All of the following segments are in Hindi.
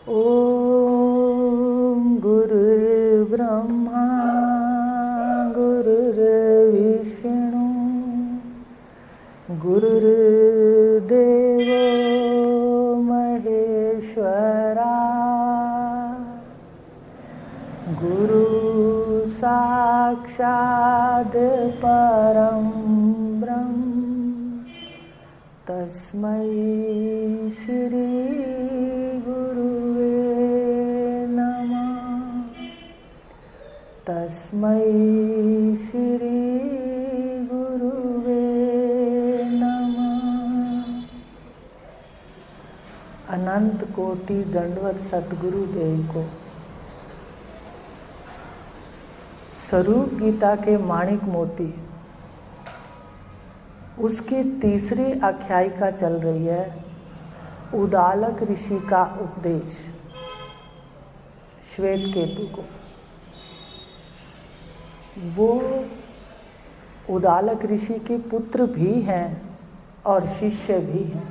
ओम गुरुर्ब्रह्मा गुरुर्विष्णु गुरुर्देवो महेश्वरा गुरु साक्षात् परं ब्रह्म तस्मै श्री गुरुवे नमः। तस्मै श्री गुरुवे नमः। अनंत कोटि दंडवत सतगुरुदेव को स्वरूप गीता के माणिक मोती उसकी तीसरी आख्यायिका चल रही है। उदालक ऋषि का उपदेश श्वेत केतु को। वो उदालक ऋषि के पुत्र भी हैं और शिष्य भी हैं।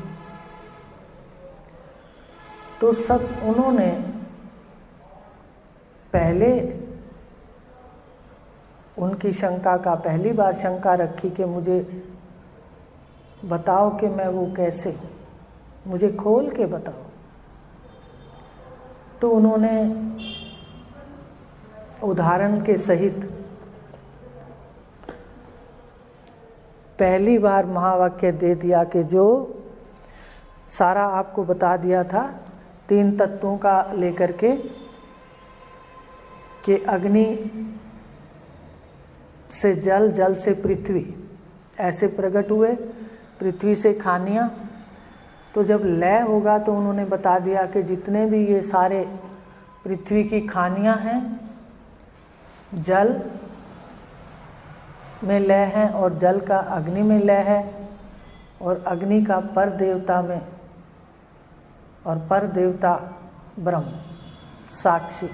तो सब उन्होंने पहले उनकी शंका का पहली बार शंका रखी कि मुझे बताओ कि मैं वो कैसे हूँ, मुझे खोल के बताओ। तो उन्होंने उदाहरण के सहित पहली बार महावाक्य दे दिया कि जो सारा आपको बता दिया था 3 तत्वों का लेकर के कि अग्नि से जल, जल से पृथ्वी ऐसे प्रकट हुए, पृथ्वी से खानियाँ। तो जब लय होगा तो उन्होंने बता दिया कि जितने भी ये सारे पृथ्वी की खानियाँ हैं जल में लय है और जल का अग्नि में लय है और अग्नि का पर देवता में और पर देवता ब्रह्म साक्षी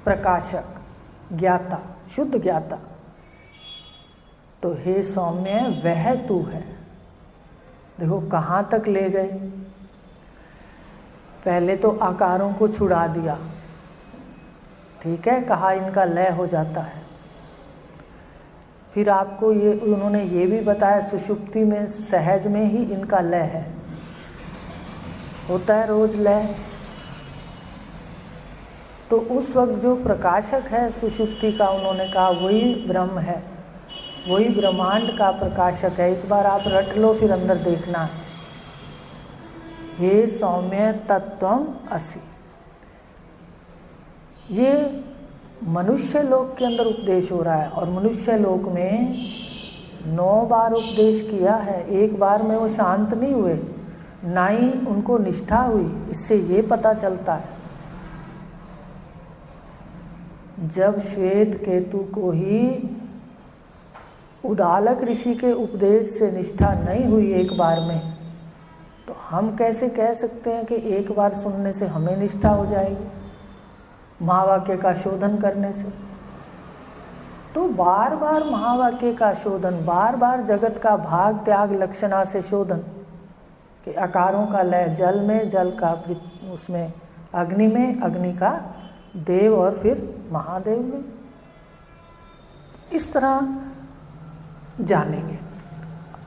प्रकाशक ज्ञाता शुद्ध ज्ञाता। तो हे सौम्य वह तू है। देखो कहाँ तक ले गए। पहले तो आकारों को छुड़ा दिया, ठीक है, कहा इनका लय हो जाता है। फिर आपको ये उन्होंने ये भी बताया सुषुप्ति में सहज में ही इनका लय है, होता है रोज लय। तो उस वक्त जो प्रकाशक है सुषुप्ति का उन्होंने कहा वही ब्रह्म है, वही ब्रह्मांड का प्रकाशक है। एक बार आप रट लो फिर अंदर देखना। हे सौम्य तत्वम असि। ये मनुष्य लोक के अंदर उपदेश हो रहा है और मनुष्य लोक में 9 बार उपदेश किया है। एक बार में वो शांत नहीं हुए, ना ही उनको निष्ठा हुई। इससे ये पता चलता है जब श्वेत केतु को ही उदालक ऋषि के उपदेश से निष्ठा नहीं हुई एक बार में, तो हम कैसे कह सकते हैं कि एक बार सुनने से हमें निष्ठा हो जाएगी महावाक्य का शोधन करने से। तो बार बार महावाक्य का शोधन, बार बार जगत का भाग त्याग लक्षणा से शोधन कि आकारों का लय जल में, जल का उसमें अग्नि में, अग्नि का देव और फिर महादेव में। इस तरह जानेंगे।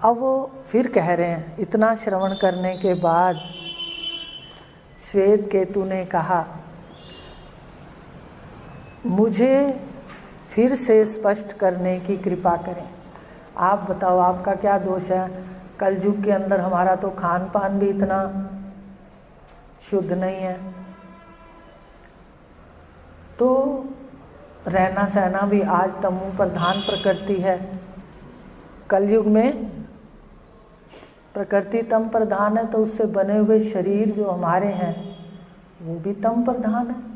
अब वो फिर कह रहे हैं इतना श्रवण करने के बाद श्वेत केतु ने कहा मुझे फिर से स्पष्ट करने की कृपा करें। आप बताओ आपका क्या दोष है। कलयुग के अंदर हमारा तो खान पान भी इतना शुद्ध नहीं है, तो रहना सहना भी आज तमो प्रधान प्रकृति है। कलयुग में प्रकृति तम प्रधान है, तो उससे बने हुए शरीर जो हमारे हैं वो भी तम प्रधान है।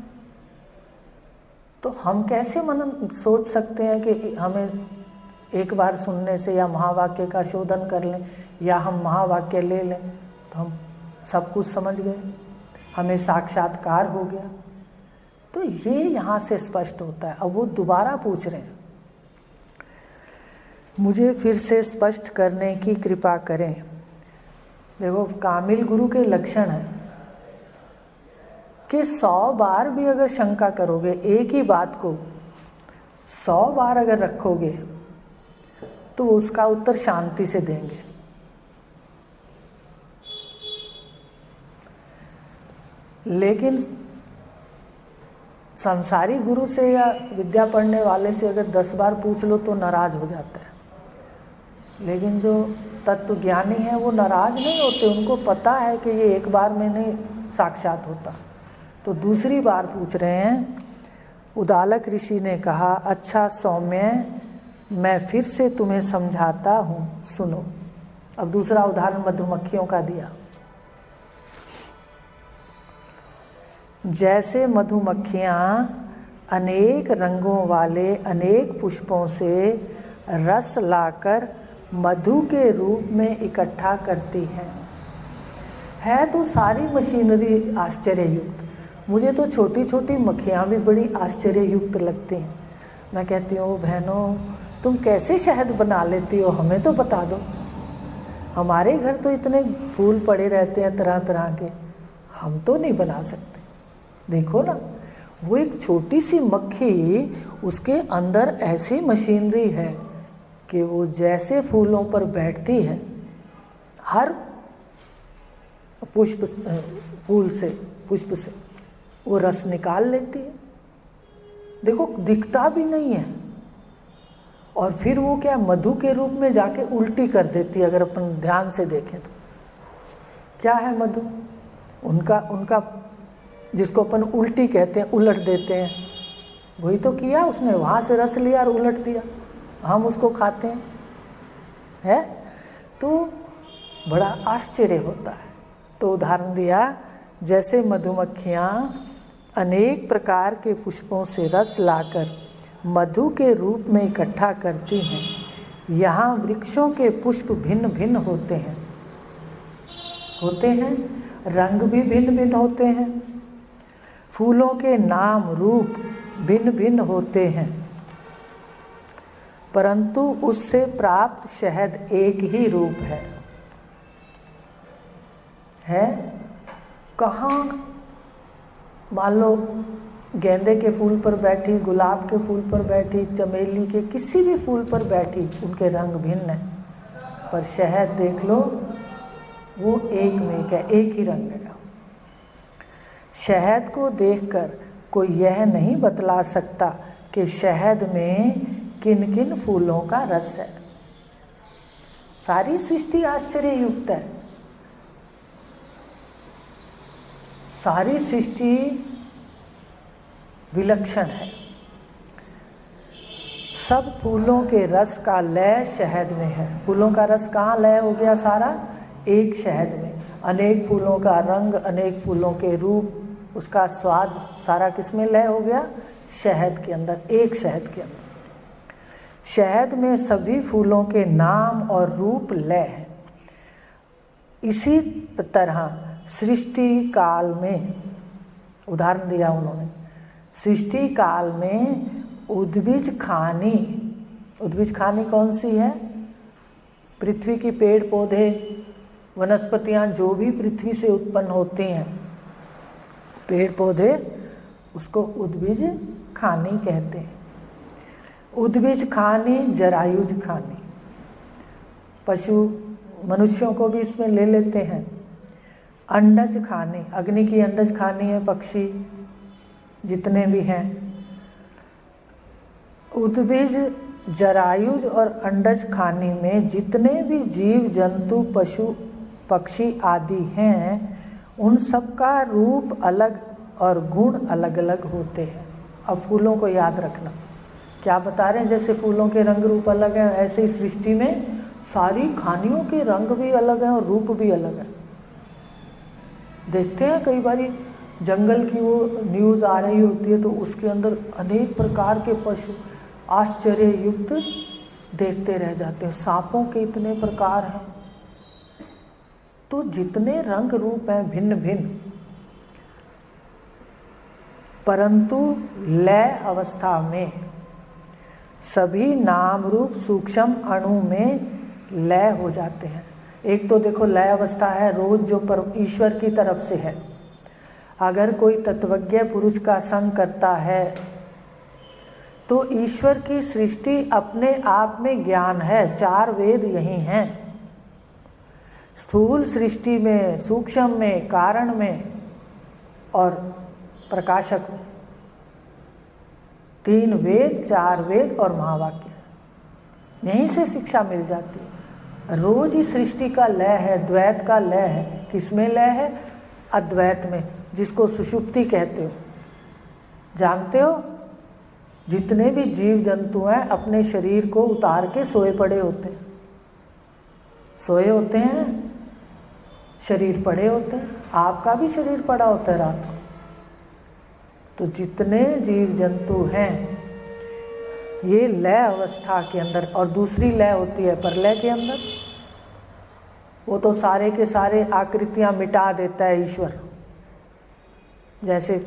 तो हम कैसे मनन सोच सकते हैं कि हमें एक बार सुनने से या महावाक्य का शोधन कर लें या हम महावाक्य ले लें तो हम सब कुछ समझ गए, हमें साक्षात्कार हो गया। तो ये यहाँ से स्पष्ट होता है। अब वो दोबारा पूछ रहे हैं मुझे फिर से स्पष्ट करने की कृपा करें। देखो कामिल गुरु के लक्षण हैं कि 100 बार भी अगर शंका करोगे, एक ही बात को 100 बार अगर रखोगे तो उसका उत्तर शांति से देंगे। लेकिन संसारी गुरु से या विद्या पढ़ने वाले से अगर 10 बार पूछ लो तो नाराज हो जाता है। लेकिन जो तत्व ज्ञानी है वो नाराज नहीं होते, उनको पता है कि ये एक बार में नहीं साक्षात होता। तो दूसरी बार पूछ रहे हैं। उदालक ऋषि ने कहा, अच्छा सौम्य, मैं फिर से तुम्हें समझाता हूँ, सुनो। अब दूसरा उदाहरण मधुमक्खियों का दिया। जैसे मधुमक्खियाँ अनेक रंगों वाले अनेक पुष्पों से रस लाकर मधु के रूप में इकट्ठा करती हैं। है तो सारी मशीनरी आश्चर्ययुक्त। मुझे तो छोटी छोटी मक्खियाँ भी बड़ी आश्चर्ययुक्त लगती हैं। मैं कहती हूँ, बहनों तुम कैसे शहद बना लेती हो, हमें तो बता दो। हमारे घर तो इतने फूल पड़े रहते हैं तरह तरह के, हम तो नहीं बना सकते। देखो ना, वो एक छोटी सी मक्खी, उसके अंदर ऐसी मशीनरी है कि वो जैसे फूलों पर बैठती है, हर पुष्प से वो रस निकाल लेती है। देखो, दिखता भी नहीं है। और फिर वो क्या, मधु के रूप में जाके उल्टी कर देती है। अगर अपन ध्यान से देखें तो क्या है मधु, उनका जिसको अपन उल्टी कहते हैं, उलट देते हैं, वही तो किया उसने। वहाँ से रस लिया और उलट दिया, हम उसको खाते हैं, है? तो बड़ा आश्चर्य होता है। तो उदाहरण दिया, जैसे मधुमक्खियाँ अनेक प्रकार के पुष्पों से रस लाकर मधु के रूप में इकट्ठा करती हैं, यहाँ वृक्षों के पुष्प भिन्न भिन्न होते हैं, रंग भी भिन्न भिन्न होते हैं, फूलों के नाम रूप भिन्न भिन्न होते हैं, परंतु उससे प्राप्त शहद एक ही रूप है। कहाँ, मान लो गेंदे के फूल पर बैठी, गुलाब के फूल पर बैठी, चमेली के किसी भी फूल पर बैठी, उनके रंग भिन्न है, पर शहद देख लो वो एक में क्या, एक ही रंग है। शहद को देखकर कोई यह नहीं बतला सकता कि शहद में किन किन फूलों का रस है। सारी सृष्टि आश्चर्ययुक्त है। सारी सृष्टि विलक्षण है। सब फूलों के रस का लय शहद में है। फूलों का रस कहाँ लय हो गया? सारा एक शहद में। अनेक फूलों का रंग, अनेक फूलों के रूप, उसका स्वाद सारा किसमें लय हो गया? शहद के अंदर, एक शहद के अंदर। शहद में सभी फूलों के नाम और रूप लय है। इसी तरह सृष्टि काल में, उदाहरण दिया उन्होंने, सृष्टि काल में उद्भिज खानी कौन सी है? पृथ्वी की पेड़ पौधे, वनस्पतियाँ जो भी पृथ्वी से उत्पन्न होती हैं, पेड़ पौधे, उसको उद्भिज खानी कहते हैं। उद्भिज खानी, जरायुज खानी, पशु मनुष्यों को भी इसमें ले लेते हैं। अंडज खानी, अग्नि की अंडज खानी है, पक्षी जितने भी हैं। उद्भिज, जरायुज और अंडज खानी में जितने भी जीव जंतु, पशु पक्षी आदि हैं, उन सब का रूप अलग और गुण अलग अलग होते हैं। अब फूलों को याद रखना, क्या बता रहे हैं? जैसे फूलों के रंग रूप अलग हैं, ऐसे ही सृष्टि में सारी खानियों के रंग भी अलग हैं और रूप भी अलग है। देखते हैं कई बारी जंगल की वो न्यूज़ आ रही होती है तो उसके अंदर अनेक प्रकार के पशु आश्चर्ययुक्त देखते रह जाते हैं। सांपों के इतने प्रकार हैं। तो जितने रंग रूप हैं भिन्न भिन्न, परंतु लय अवस्था में सभी नाम रूप सूक्ष्म अणु में लय हो जाते हैं। एक तो देखो लय अवस्था है रोज जो पर ईश्वर की तरफ से है। अगर कोई तत्वज्ञ पुरुष का संग करता है तो ईश्वर की सृष्टि अपने आप में ज्ञान है। 4 वेद यही हैं, स्थूल सृष्टि में, सूक्ष्म में, कारण में और प्रकाशक में। 3 वेद, 4 वेद और महावाक्य, यहीं से शिक्षा मिल जाती है। रोज ही सृष्टि का लय है, द्वैत का लय है। किसमें लय है? अद्वैत में, जिसको सुषुप्ति कहते हो। जानते हो, जितने भी जीव जंतु हैं अपने शरीर को उतार के सोए पड़े होते हैं, सोए होते हैं, शरीर पड़े होते हैं। आपका भी शरीर पड़ा होता है रात को। तो जितने जीव जंतु हैं ये लय अवस्था के अंदर, और दूसरी लय होती है प्रलय के अंदर। वो तो सारे के सारे आकृतियां मिटा देता है ईश्वर। जैसे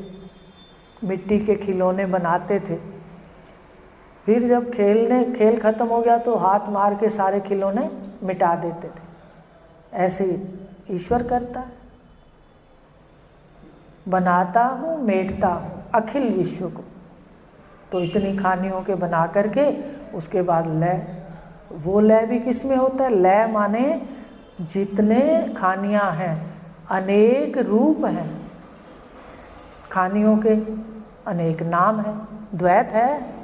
मिट्टी के खिलौने बनाते थे, फिर जब खेल खत्म हो गया तो हाथ मार के सारे खिलौने मिटा देते थे। ऐसे ईश्वर करता है, बनाता हूँ, मेटता हूँ अखिल विश्व को। तो इतनी खानियों के बना करके उसके बाद लय, वो लय भी किस में होता है? लय माने जितने खानियाँ हैं, अनेक रूप हैं, खानियों के अनेक नाम हैं। द्वैत है।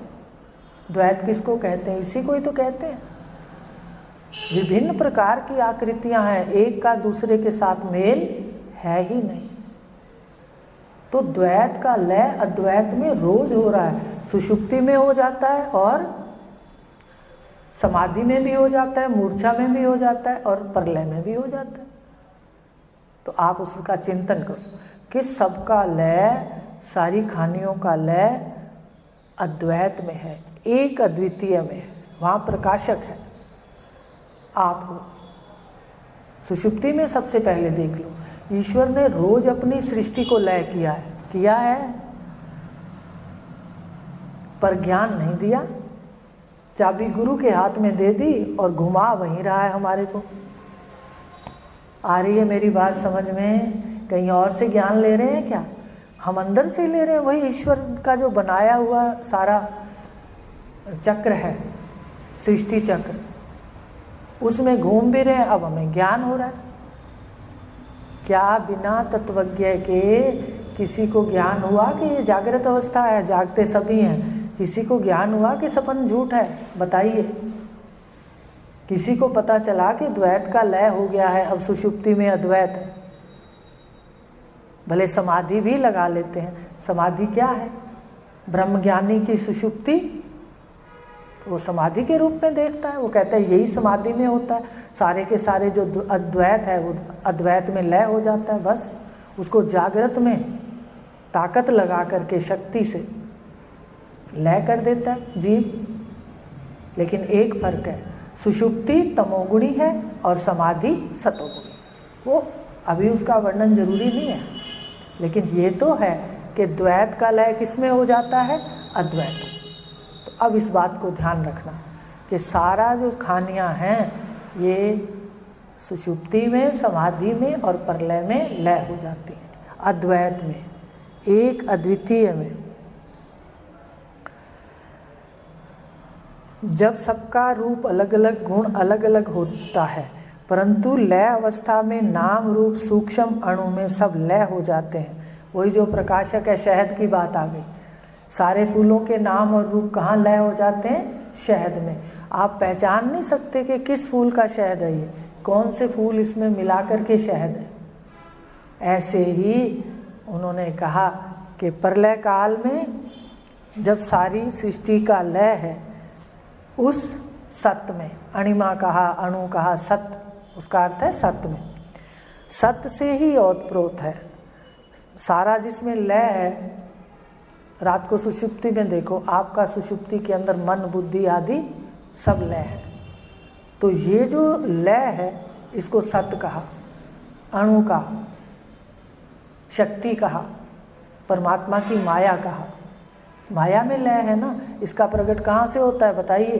द्वैत किसको कहते हैं? इसी को ही तो कहते हैं। विभिन्न प्रकार की आकृतियां हैं, एक का दूसरे के साथ मेल है ही नहीं। तो द्वैत का लय अद्वैत में रोज हो रहा है। सुषुप्ति में हो जाता है और समाधि में भी हो जाता है, मूर्छा में भी हो जाता है और प्रलय में भी हो जाता है। तो आप उसका चिंतन करो कि सबका लय, सारी खानियों का लय अद्वैत में है, एक अद्वितीय में है। वहाँ प्रकाशक है। आप सुषुप्ति में सबसे पहले देख लो, ईश्वर ने रोज अपनी सृष्टि को लय किया है, पर ज्ञान नहीं दिया। चाबी गुरु के हाथ में दे दी और घुमा वहीं रहा है हमारे को। आ रही है मेरी बात समझ में? कहीं और से ज्ञान ले रहे हैं क्या? हम अंदर से ले रहे हैं। वही ईश्वर का जो बनाया हुआ सारा चक्र है, सृष्टि चक्र, उसमें घूम भी रहे हैं। अब हमें ज्ञान हो रहा है। क्या बिना तत्वज्ञ के किसी को ज्ञान हुआ कि ये जागृत अवस्था है, जागते सभी हैं? किसी को ज्ञान हुआ कि सपन झूठ है? बताइए। किसी को पता चला कि द्वैत का लय हो गया है, अब सुषुप्ति में अद्वैत है? भले समाधि भी लगा लेते हैं। समाधि क्या है? ब्रह्मज्ञानी की सुषुप्ति वो समाधि के रूप में देखता है। वो कहता है यही समाधि में होता है, सारे के सारे जो अद्वैत है वो अद्वैत में लय हो जाता है। बस उसको जागृत में ताकत लगा करके शक्ति से लय कर देता है जीव। लेकिन एक फर्क है, सुषुप्ति तमोगुणी है और समाधि सतोगुणी। वो अभी उसका वर्णन जरूरी नहीं है, लेकिन ये तो है कि द्वैत का लय किस में हो जाता है? अद्वैत। तो अब इस बात को ध्यान रखना कि सारा जो खानियां हैं ये सुषुप्ति में, समाधि में और प्रलय में लय हो जाती हैं, अद्वैत में, एक अद्वितीय में। जब सबका रूप अलग अलग, गुण अलग अलग होता है, परंतु लय अवस्था में नाम रूप सूक्ष्म अणु में सब लय हो जाते हैं। वही जो प्रकाशक है, शहद की बात आ गई। सारे फूलों के नाम और रूप कहाँ लय हो जाते हैं? शहद में। आप पहचान नहीं सकते कि किस फूल का शहद है ये, कौन से फूल इसमें मिला करके शहद है। ऐसे ही उन्होंने कहा कि प्रलय काल में जब सारी सृष्टि का लय है, उस सत्य में, अणिमा कहा, अणु कहा, सत्य, उसका अर्थ है सत्य में। सत्य से ही ओतप्रोत है सारा जिसमें लय है। रात को सुषुप्ति में देखो, आपका सुषुप्ति के अंदर मन, बुद्धि आदि सब लय है। तो ये जो लय है इसको सत्य कहा, अणु कहा, शक्ति कहा, परमात्मा की माया कहा। माया में लय है ना, इसका प्रकट कहाँ से होता है बताइए?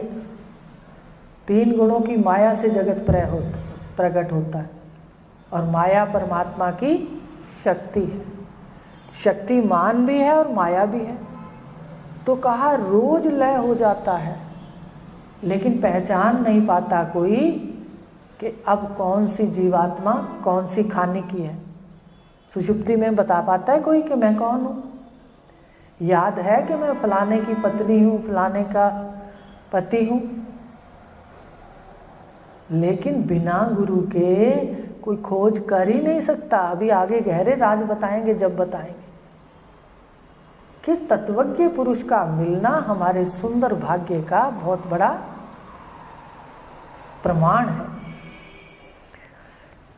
3 गुणों की माया से जगत प्रकट होता है, और माया परमात्मा की शक्ति है। शक्तिमान भी है और माया भी है। तो कहा रोज लय हो जाता है, लेकिन पहचान नहीं पाता कोई कि अब कौन सी जीवात्मा कौन सी खाने की है। सुषुप्ति में बता पाता है कोई कि मैं कौन हूँ? याद है कि मैं फलाने की पत्नी हूँ, फलाने का पति हूँ, लेकिन बिना गुरु के कोई खोज कर ही नहीं सकता। अभी आगे गहरे राज बताएंगे, जब बताएंगे कि तत्वज्ञ पुरुष का मिलना हमारे सुंदर भाग्य का बहुत बड़ा प्रमाण है।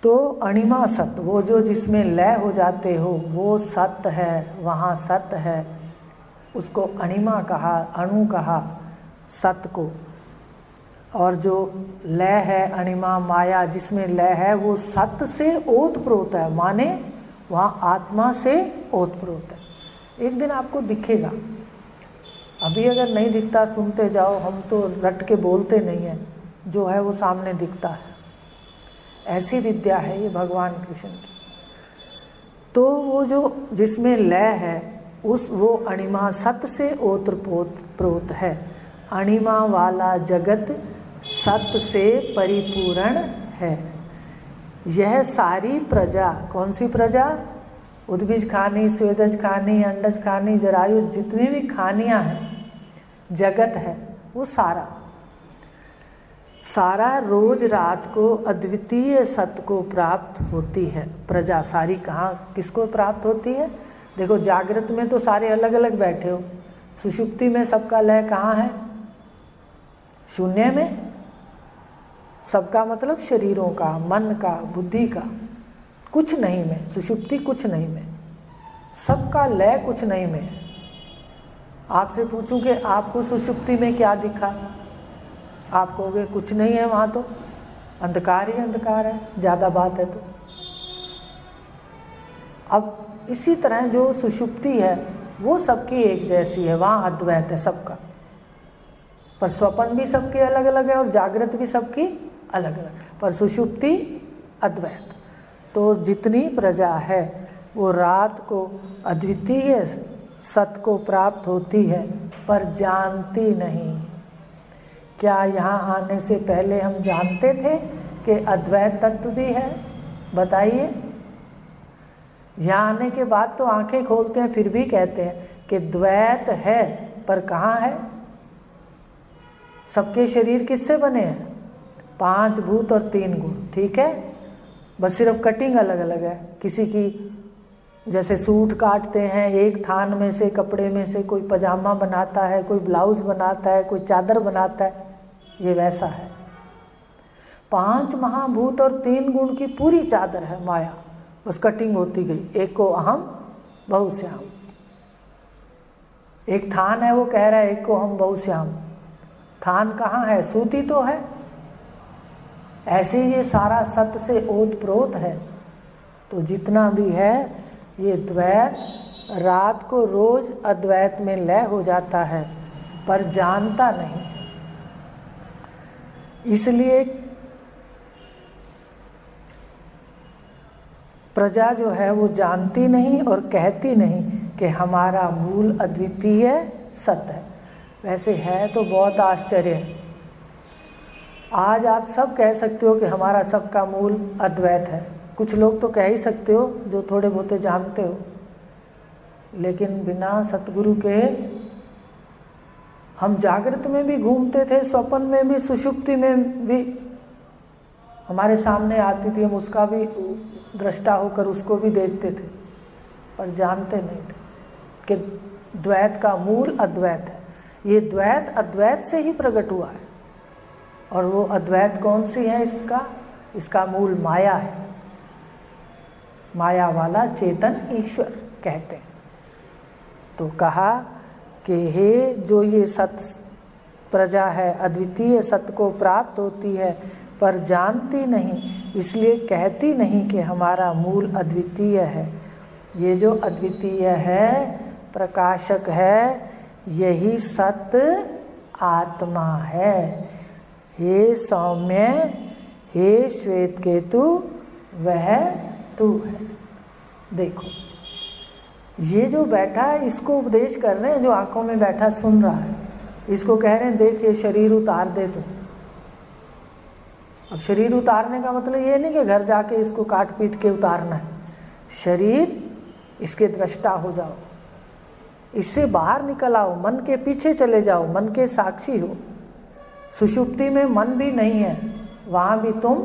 तो अणिमा सत, वो जो जिसमें लय हो जाते हो वो सत्य है, वहाँ सत्य है, उसको अणिमा कहा, अणु कहा सत्य को। और जो लय है अणिमा माया जिसमें लय है वो सत्य से ओतप्रोत है, माने वहाँ आत्मा से ओतप्रोत है। एक दिन आपको दिखेगा, अभी अगर नहीं दिखता सुनते जाओ, हम तो रट के बोलते नहीं हैं, जो है वो सामने दिखता है। ऐसी विद्या है ये भगवान कृष्ण की। तो वो जो जिसमें लय है उस वो अणिमा सत्य से ओतप्रोत है। अणिमा वाला जगत सत्य से परिपूर्ण है। यह सारी प्रजा, कौन सी प्रजा? उद्भिज खानी, स्वेदज खानी, अंडज खानी, जरायु, जितनी भी खानियां हैं, जगत है, वो सारा रोज रात को अद्वितीय सत्य को प्राप्त होती है। प्रजा सारी कहाँ किसको प्राप्त होती है? देखो जागृत में तो सारे अलग अलग बैठे हो, सुषुप्ति में सबका लय कहाँ है? शून्य में। सबका मतलब शरीरों का, मन का, बुद्धि का, कुछ नहीं में। सुषुप्ति कुछ नहीं में, सबका लय कुछ नहीं में। आपसे पूछूं कि आपको सुषुप्ति में क्या दिखा? आप कहोगे कुछ नहीं है, वहाँ तो अंधकार ही अंधकार है, ज़्यादा बात है तो। अब इसी तरह जो सुषुप्ति है वो सबकी एक जैसी है, वहाँ अद्वैत है सबका। पर स्वप्न भी सबके अलग अलग है और जागृत भी सबकी अलग अलग, पर सुषुप्ति अद्वैत। तो जितनी प्रजा है वो रात को अद्वितीय सत्य को प्राप्त होती है, पर जानती नहीं। क्या यहाँ आने से पहले हम जानते थे कि अद्वैत तत्व भी है? बताइए। यहाँ आने के बाद तो आंखें खोलते हैं, फिर भी कहते हैं कि द्वैत है, पर कहाँ है? सबके शरीर किससे बने हैं? 5 भूत और 3 गुण, ठीक है, बस सिर्फ कटिंग अलग अलग है। किसी की जैसे सूट काटते हैं, एक थान में से कपड़े में से कोई पजामा बनाता है, कोई ब्लाउज बनाता है, कोई चादर बनाता है, ये वैसा है। 5 महाभूत और 3 गुण की पूरी चादर है माया, बस कटिंग होती गई। एक को अहम बहुश्याम, एक थान है वो कह रहा है एक को हम बहुश्याम। थान कहाँ है? सूती तो है। ऐसे ये सारा सत्य से ओतप्रोत है। तो जितना भी है ये द्वैत रात को रोज अद्वैत में लय हो जाता है, पर जानता नहीं। इसलिए प्रजा जो है वो जानती नहीं और कहती नहीं कि हमारा मूल अद्वितीय सत्य है। वैसे है तो बहुत आश्चर्य है। आज आप सब कह सकते हो कि हमारा सबका मूल अद्वैत है। कुछ लोग तो कह ही सकते हो जो थोड़े बहुते जानते हो, लेकिन बिना सतगुरु के हम जागृत में भी घूमते थे, स्वप्न में भी, सुषुप्ति में भी हमारे सामने आती थी, हम उसका भी दृष्टा होकर उसको भी देखते थे, पर जानते नहीं थे कि द्वैत का मूल अद्वैत है। ये द्वैत अद्वैत से ही प्रकट हुआ है। और वो अद्वैत कौन सी है? इसका मूल माया है। माया वाला चेतन ईश्वर कहते हैं। तो कहा कि हे जो ये सत प्रजा है अद्वितीय सत्य को प्राप्त होती है, पर जानती नहीं, इसलिए कहती नहीं कि हमारा मूल अद्वितीय है। ये जो अद्वितीय है, प्रकाशक है, यही सत्य आत्मा है। हे सौम्य, हे श्वेत केतु, वह तू है। देखो ये जो बैठा है इसको उपदेश कर रहे हैं, जो आंखों में बैठा सुन रहा है, इसको कह रहे हैं देख ये शरीर उतार दे तू। अब शरीर उतारने का मतलब ये नहीं कि घर जाके इसको काट पीट के उतारना है, शरीर इसके दृष्टा हो जाओ, इससे बाहर निकल आओ, मन के पीछे चले जाओ, मन के साक्षी हो। सुषुप्ति में मन भी नहीं है, वहाँ भी तुम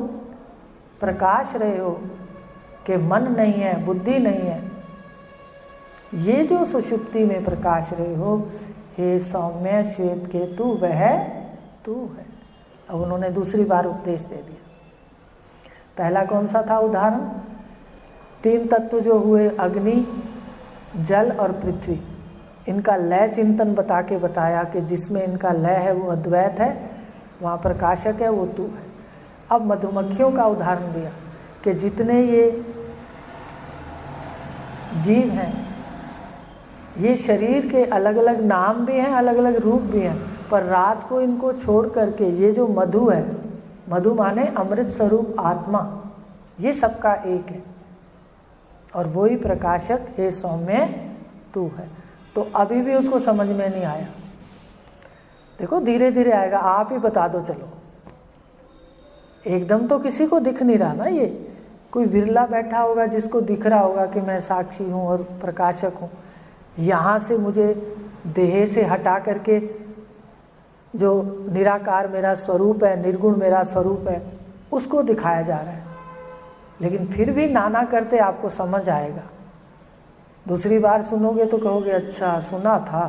प्रकाश रहे हो कि मन नहीं है, बुद्धि नहीं है। ये जो सुषुप्ति में प्रकाश रहे हो, हे सौम्य श्वेत केतु, वह तू है। अब उन्होंने दूसरी बार उपदेश दे दिया। पहला कौन सा था उदाहरण? 3 तत्व जो हुए, अग्नि, जल और पृथ्वी, इनका लय चिंतन बता के बताया कि जिसमें इनका लय है वो अद्वैत है, वहाँ प्रकाशक है, वो तू है। अब मधुमक्खियों का उदाहरण दिया कि जितने ये जीव हैं, ये शरीर के अलग अलग नाम भी हैं, अलग अलग रूप भी हैं, पर रात को इनको छोड़ करके ये जो मधु है, मधु माने अमृत स्वरूप आत्मा, ये सबका एक है और वही प्रकाशक हे सौम्य तू है। तो अभी भी उसको समझ में नहीं आया। देखो धीरे धीरे आएगा, आप ही बता दो। चलो एकदम तो किसी को दिख नहीं रहा ना, ये कोई विरला बैठा होगा जिसको दिख रहा होगा कि मैं साक्षी हूँ और प्रकाशक हूँ। यहाँ से मुझे देह से हटा करके जो निराकार मेरा स्वरूप है, निर्गुण मेरा स्वरूप है, उसको दिखाया जा रहा है। लेकिन फिर भी नाना करते आपको समझ आएगा। दूसरी बार सुनोगे तो कहोगे अच्छा सुना था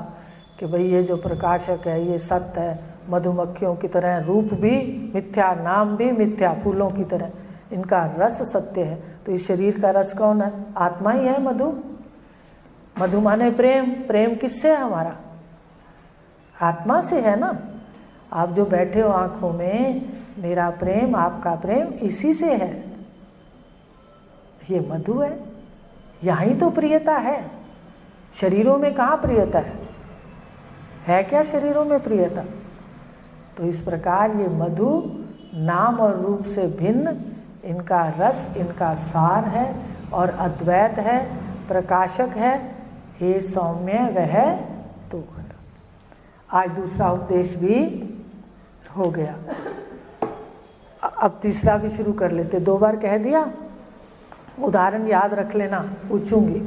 कि भाई ये जो प्रकाशक है ये सत्य है, मधुमक्खियों की तरह, रूप भी मिथ्या, नाम भी मिथ्या, फूलों की तरह, इनका रस सत्य है। तो इस शरीर का रस कौन है? आत्मा ही है मधु। मधु माने प्रेम। प्रेम किससे है? हमारा आत्मा से है ना। आप जो बैठे हो आंखों में, मेरा प्रेम, आपका प्रेम इसी से है। ये मधु है, यहीं तो प्रियता है। शरीरों में कहाँ प्रियता है क्या शरीरों में प्रियता? तो इस प्रकार ये मधु नाम और रूप से भिन्न, इनका रस, इनका सार है और अद्वैत है, प्रकाशक है। हे सौम्य वह तो। आज दूसरा उपदेश भी हो गया। अब तीसरा भी शुरू कर लेते। 2 बार कह दिया, उदाहरण याद रख लेना, पूछूंगी,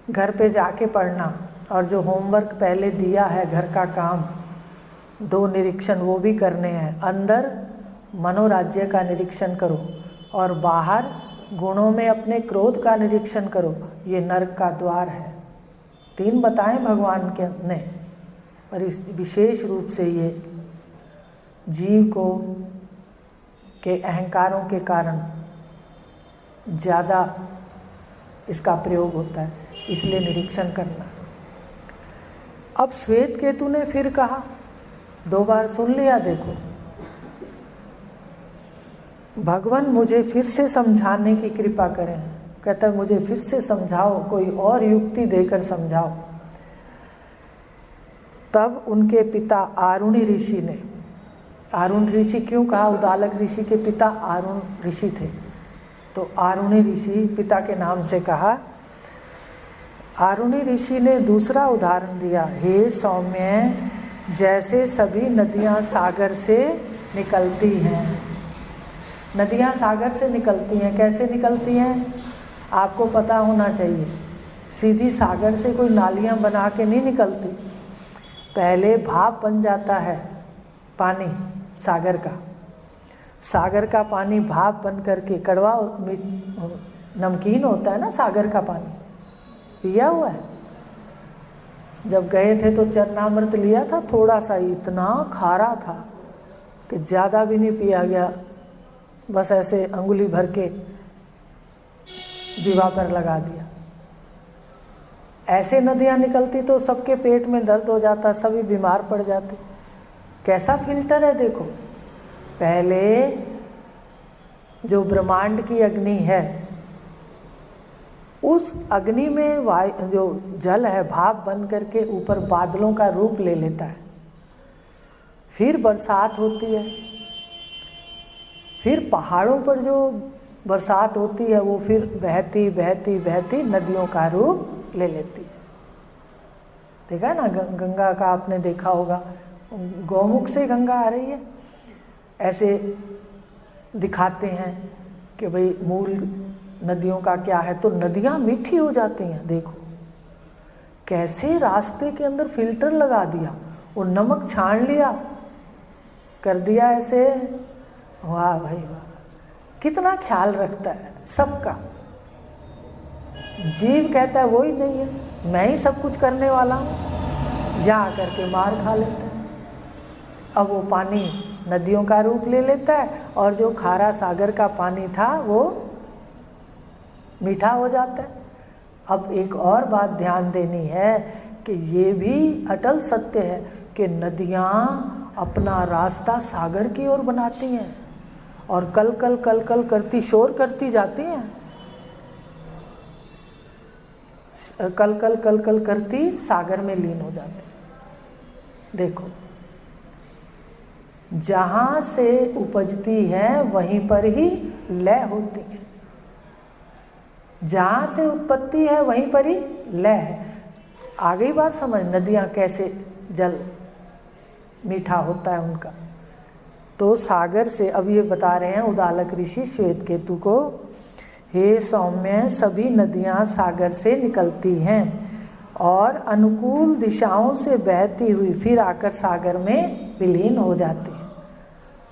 घर पे जाके पढ़ना। और जो होमवर्क पहले दिया है, घर का काम, 2 निरीक्षण वो भी करने हैं। अंदर मनोराज्य का निरीक्षण करो और बाहर गुणों में अपने क्रोध का निरीक्षण करो। ये नरक का द्वार है। 3 बताएं भगवान के ने, पर इस विशेष रूप से ये जीव को के अहंकारों के कारण ज़्यादा इसका प्रयोग होता है, इसलिए निरीक्षण करना। अब श्वेत केतु ने फिर कहा, 2 बार सुन लिया। देखो भगवान मुझे फिर से समझाने की कृपा करें। कहता है मुझे फिर से समझाओ, कोई और युक्ति देकर समझाओ। तब उनके पिता आरुणि ऋषि ने, आरुण ऋषि क्यों कहा? उदालक ऋषि के पिता आरुण ऋषि थे, तो आरुणि ऋषि पिता के नाम से कहा। आरुणि ऋषि ने दूसरा उदाहरण दिया, हे सौम्य, जैसे सभी नदियां सागर से निकलती हैं। नदियां सागर से निकलती हैं, कैसे निकलती हैं आपको पता होना चाहिए। सीधी सागर से कोई नालियां बना के नहीं निकलती, पहले भाप बन जाता है पानी सागर का। सागर का पानी भाप बन करके कड़वा और नमकीन होता है ना सागर का पानी, पिया हुआ है। जब गए थे तो चरणामृत लिया था, थोड़ा सा, इतना खारा था कि ज़्यादा भी नहीं पिया गया, बस ऐसे अंगुली भर के जीवा पर लगा दिया। ऐसे नदियाँ निकलती तो सबके पेट में दर्द हो जाता, सभी बीमार पड़ जाते। कैसा फिल्टर है देखो। पहले जो ब्रह्मांड की अग्नि है, उस अग्नि में वायु जो जल है भाप बन करके ऊपर बादलों का रूप ले लेता है, फिर बरसात होती है, फिर पहाड़ों पर जो बरसात होती है वो फिर बहती बहती बहती नदियों का रूप ले लेती है। देखा है ना, गंगा का आपने देखा होगा, गौमुख से गंगा आ रही है, ऐसे दिखाते हैं कि भाई मूल नदियों का क्या है, तो नदियाँ मीठी हो जाती हैं। देखो कैसे रास्ते के अंदर फिल्टर लगा दिया, वो नमक छान लिया, कर दिया ऐसे। वाह भाई वाह, कितना ख्याल रखता है सबका। जीव कहता है वो ही नहीं है, मैं ही सब कुछ करने वाला हूँ, जा करके मार खा लेता है। अब वो पानी नदियों का रूप ले लेता है और जो खारा सागर का पानी था वो मीठा हो जाता है। अब एक और बात ध्यान देनी है कि ये भी अटल सत्य है कि नदियाँ अपना रास्ता सागर की ओर बनाती हैं और कल कल करती शोर करती जाती हैं, कल कल करती सागर में लीन हो जाती हैं। देखो जहाँ से उपजती है वहीं पर ही लय होती है, जहाँ से उत्पत्ति है वहीं पर ही लय है। आ गई बात समझ, नदियाँ कैसे जल मीठा होता है उनका। तो सागर से अब ये बता रहे हैं उदालक ऋषि श्वेत केतु को, हे सौम्य सभी नदियाँ सागर से निकलती हैं और अनुकूल दिशाओं से बहती हुई फिर आकर सागर में विलीन हो जाती हैं।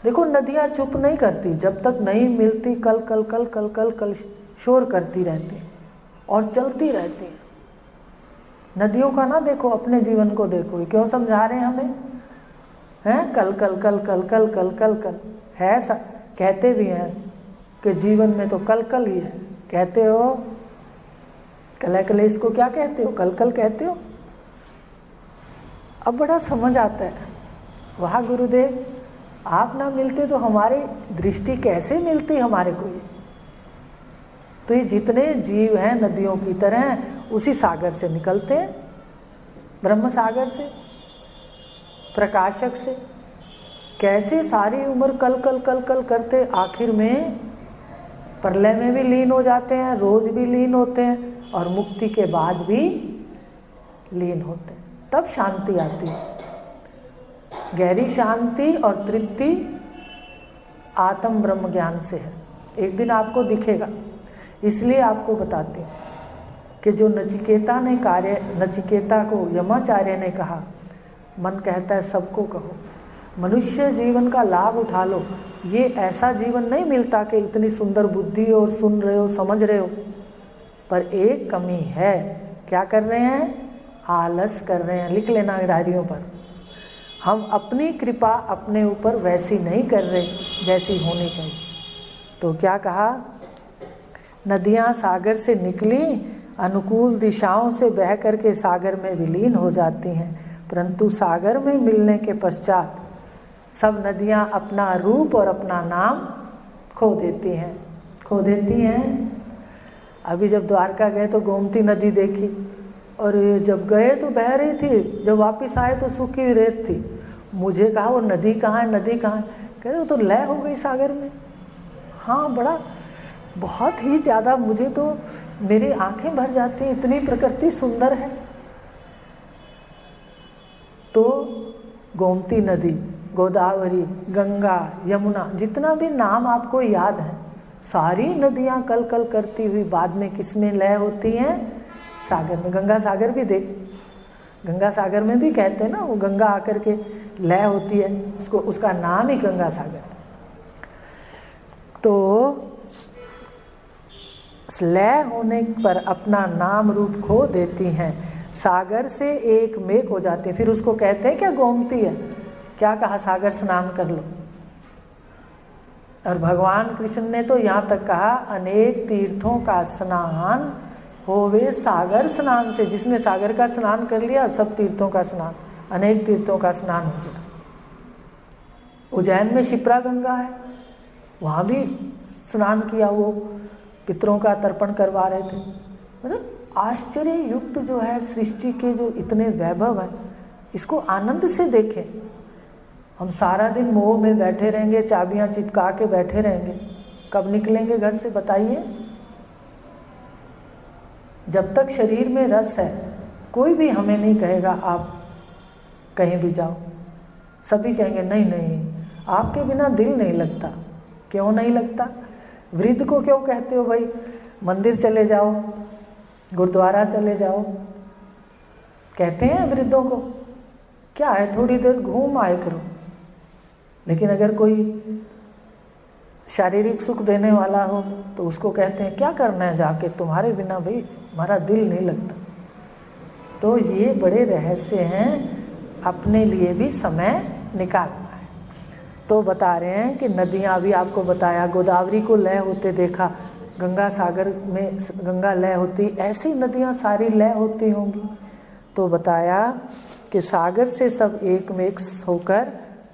देखो नदियाँ चुप नहीं करती, जब तक नहीं मिलती कल कल कल कल कल कल शोर करती रहती है और चलती रहती है। नदियों का ना देखो, अपने जीवन को देखो, क्यों समझा रहे हैं हमें, हैं कल कल कल कल कल कल कल कल है। कहते भी हैं कि जीवन में तो कल कल ही है, कहते हो कल कल, इसको क्या कहते हो, कल कल कहते हो। अब बड़ा समझ आता है, वाह गुरुदेव आप ना मिलते तो हमारी दृष्टि कैसे मिलती हमारे को। तो ये जितने जीव हैं नदियों की तरह उसी सागर से निकलते हैं, ब्रह्म सागर से, प्रकाशक से। कैसे सारी उम्र कल कल कल कल करते आखिर में प्रलय में भी लीन हो जाते हैं, रोज भी लीन होते हैं और मुक्ति के बाद भी लीन होते हैं, तब शांति आती है। गहरी शांति और तृप्ति आत्म ब्रह्म ज्ञान से है, एक दिन आपको दिखेगा। इसलिए आपको बताते हैं कि जो नचिकेता को यमाचार्य ने कहा, मन कहता है सबको कहो, मनुष्य जीवन का लाभ उठा लो। ये ऐसा जीवन नहीं मिलता कि इतनी सुंदर बुद्धि और सुन रहे हो समझ रहे हो, पर एक कमी है। क्या कर रहे हैं, आलस कर रहे हैं। लिख लेना डायरियों पर, हम अपनी कृपा अपने ऊपर वैसी नहीं कर रहे जैसी होनी चाहिए। तो क्या कहा, नदियाँ सागर से निकली, अनुकूल दिशाओं से बह करके सागर में विलीन हो जाती हैं, परंतु सागर में मिलने के पश्चात सब नदियाँ अपना रूप और अपना नाम खो देती हैं। अभी जब द्वारका गए तो गोमती नदी देखी, और जब गए तो बह रही थी, जब वापस आए तो सूखी रेत थी। मुझे कहा वो नदी कहाँ है, नदी कहाँ है, कहते वो तो लय हो गई सागर में। हाँ बड़ा बहुत ही ज़्यादा, मुझे तो मेरी आंखें भर जाती हैं, इतनी प्रकृति सुंदर है। तो गोमती नदी, गोदावरी, गंगा, यमुना, जितना भी नाम आपको याद है, सारी नदियाँ कल कल करती हुई बाद में किसमें लय होती हैं, सागर में। गंगा सागर भी देख, गंगा सागर में भी कहते हैं ना, वो गंगा आकर के लय होती है, उसको उसका नाम ही गंगा सागर है। तो लय होने पर अपना नाम रूप खो देती हैं, सागर से एक मेघ हो जाते हैं। फिर उसको कहते हैं क्या, गोमती है। क्या कहा, सागर स्नान कर लो। और भगवान कृष्ण ने तो यहाँ तक कहा, अनेक तीर्थों का स्नान होवे सागर स्नान से। जिसने सागर का स्नान कर लिया, सब तीर्थों का स्नान, अनेक तीर्थों का स्नान हो गया। उज्जैन में शिप्रा गंगा है, वहाँ भी स्नान किया, वो पितरों का तर्पण करवा रहे थे। मतलब आश्चर्य युक्त जो है सृष्टि के जो इतने वैभव हैं, इसको आनंद से देखें। हम सारा दिन मोह में बैठे रहेंगे, चाबियां चिपका के बैठे रहेंगे, कब निकलेंगे घर से बताइए? जब तक शरीर में रस है कोई भी हमें नहीं कहेगा आप कहीं भी जाओ। सभी कहेंगे नहीं नहीं, आपके बिना दिल नहीं लगता। क्यों नहीं लगता? वृद्ध को क्यों कहते हो भाई मंदिर चले जाओ, गुरुद्वारा चले जाओ? कहते हैं वृद्धों को, क्या है थोड़ी देर घूम आए करो। लेकिन अगर कोई शारीरिक सुख देने वाला हो तो उसको कहते हैं क्या करना है जाके, तुम्हारे बिना भाई हमारा दिल नहीं लगता। तो ये बड़े रहस्य हैं, अपने लिए भी समय निकालना है। तो बता रहे हैं कि नदियाँ, अभी आपको बताया गोदावरी को लय होते देखा, गंगा सागर में गंगा लय होती, ऐसी नदियाँ सारी लय होती होंगी। तो बताया कि सागर से सब एक मिक्स होकर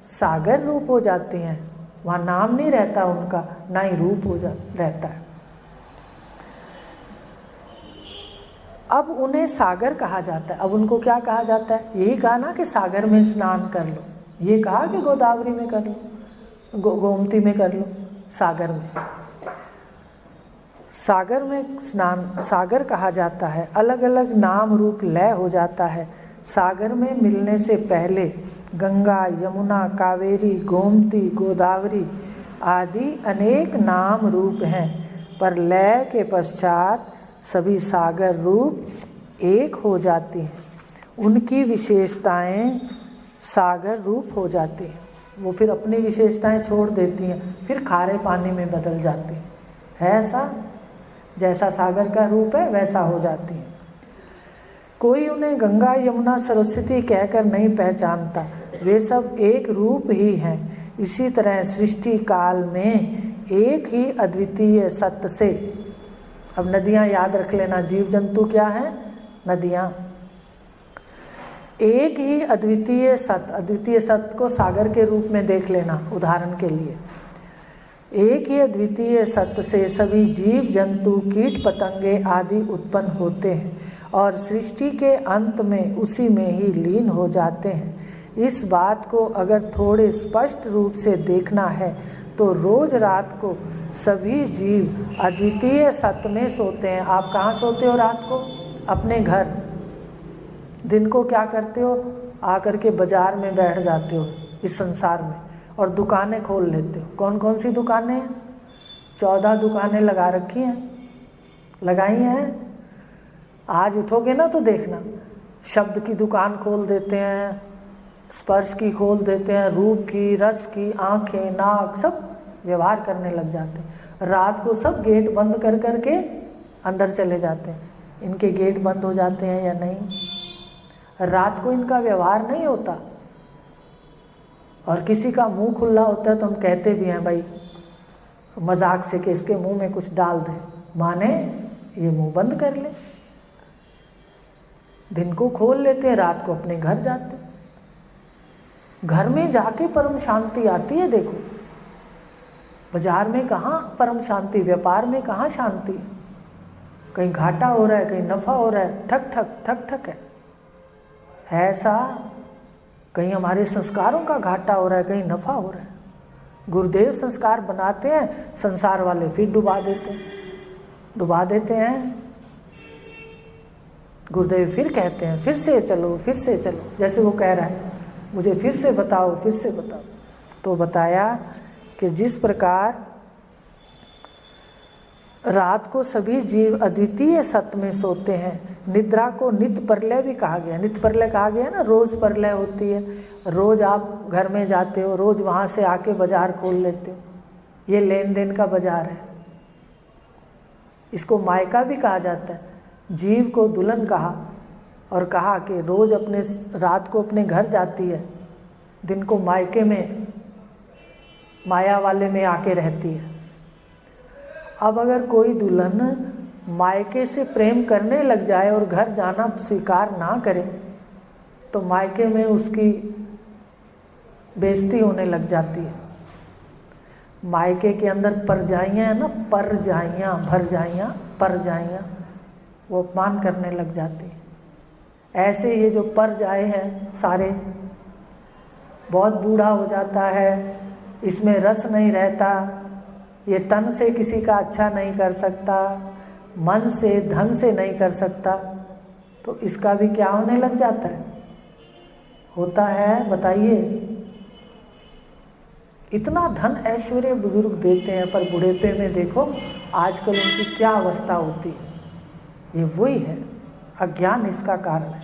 सागर रूप हो जाती हैं। वहाँ नाम नहीं रहता उनका, ना ही रूप रहता है। अब उन्हें सागर कहा जाता है। अब उनको क्या कहा जाता है? यही कहा ना कि सागर में स्नान कर लो, ये कहा कि गोदावरी में कर लो, गोमती में कर लो, सागर में। सागर में स्नान सागर कहा जाता है। अलग अलग नाम रूप लय हो जाता है। सागर में मिलने से पहले गंगा, यमुना, कावेरी, गोमती, गोदावरी आदि अनेक नाम रूप हैं, पर लय के पश्चात सभी सागर रूप एक हो जाती हैं। उनकी विशेषताएं सागर रूप हो जाती हैं। वो फिर अपनी विशेषताएं छोड़ देती हैं, फिर खारे पानी में बदल जाती हैं। है ऐसा? जैसा सागर का रूप है वैसा हो जाती है। कोई उन्हें गंगा, यमुना, सरस्वती कहकर नहीं पहचानता, वे सब एक रूप ही हैं। इसी तरह सृष्टि काल में एक ही अद्वितीय सत्य से, अब नदियाँ याद रख लेना, जीव जंतु क्या हैं? नदियाँ। एक ही अद्वितीय सत्य, अद्वितीय सत्य को सागर के रूप में देख लेना उदाहरण के लिए। एक ही अद्वितीय सत्य से सभी जीव जंतु, कीट पतंगे आदि उत्पन्न होते हैं और सृष्टि के अंत में उसी में ही लीन हो जाते हैं। इस बात को अगर थोड़े स्पष्ट रूप से देखना है तो रोज रात को सभी जीव अद्वितीय सत्य में सोते हैं। आप कहाँ सोते हो रात को? अपने घर। दिन को क्या करते हो? आकर के बाजार में बैठ जाते हो इस संसार में और दुकानें खोल लेते हो। कौन कौन सी दुकानें हैं? 14 दुकानें लगा रखी हैं, लगाई हैं। आज उठोगे ना तो देखना, शब्द की दुकान खोल देते हैं, स्पर्श की खोल देते हैं, रूप की, रस की, आँखें, नाक, सब व्यवहार करने लग जाते हैं। रात को सब गेट बंद कर करके अंदर चले जाते हैं। इनके गेट बंद हो जाते हैं या नहीं? रात को इनका व्यवहार नहीं होता। और किसी का मुंह खुला होता है तो हम कहते भी हैं भाई मजाक से कि इसके मुंह में कुछ डाल दे, माने ये मुंह बंद कर ले। दिन को खोल लेते हैं, रात को अपने घर जाते हैं। घर में जाके परम शांति आती है। देखो बाजार में कहाँ परम शांति, व्यापार में कहाँ शांति। कहीं घाटा हो रहा है, कहीं नफा हो रहा है, ठक ठक ठक ठक है ऐसा। कहीं हमारे संस्कारों का घाटा हो रहा है, कहीं नफा हो रहा है। गुरुदेव संस्कार बनाते हैं, संसार वाले फिर डुबा देते हैं। गुरुदेव फिर कहते हैं फिर से चलो, फिर से चलो। जैसे वो कह रहा है मुझे फिर से बताओ, फिर से बताओ। तो बताया कि जिस प्रकार रात को सभी जीव अद्वितीय सत्य में सोते हैं, निद्रा को नित्य प्रलय भी कहा गया। नित्य प्रलय कहा गया ना, रोज प्रलय होती है। रोज आप घर में जाते हो, रोज वहाँ से आके बाजार खोल लेते हो। ये लेन देन का बाजार है। इसको मायका भी कहा जाता है। जीव को दुल्हन कहा और कहा कि रोज अपने रात को अपने घर जाती है, दिन को मायके में माया वाले में आके रहती है। अब अगर कोई दुल्हन मायके से प्रेम करने लग जाए और घर जाना स्वीकार ना करे तो मायके में उसकी बेइज्जती होने लग जाती है। मायके के अंदर परजाइयाँ है ना, परजाइयाँ, भरजाइयाँ, परजाइयाँ, वो अपमान करने लग जाती है। ऐसे ये जो परजाए हैं सारे, बहुत बूढ़ा हो जाता है, इसमें रस नहीं रहता, ये तन से किसी का अच्छा नहीं कर सकता, मन से धन से नहीं कर सकता, तो इसका भी क्या होने लग जाता है? होता है, बताइए। इतना धन ऐश्वर्य बुजुर्ग देते हैं, पर बुढ़ेपे में देखो आजकल उनकी क्या अवस्था होती है। ये वही है, अज्ञान इसका कारण है।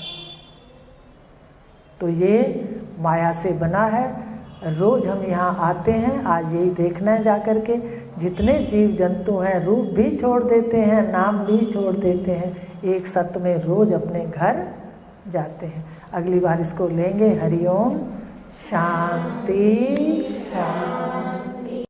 तो ये माया से बना है। रोज हम यहाँ आते हैं, आज यही देखना है जाकर के, जितने जीव जंतु हैं रूप भी छोड़ देते हैं, नाम भी छोड़ देते हैं, एक सत्य में रोज अपने घर जाते हैं। अगली बार इसको लेंगे। हरिओम। शांति शांति।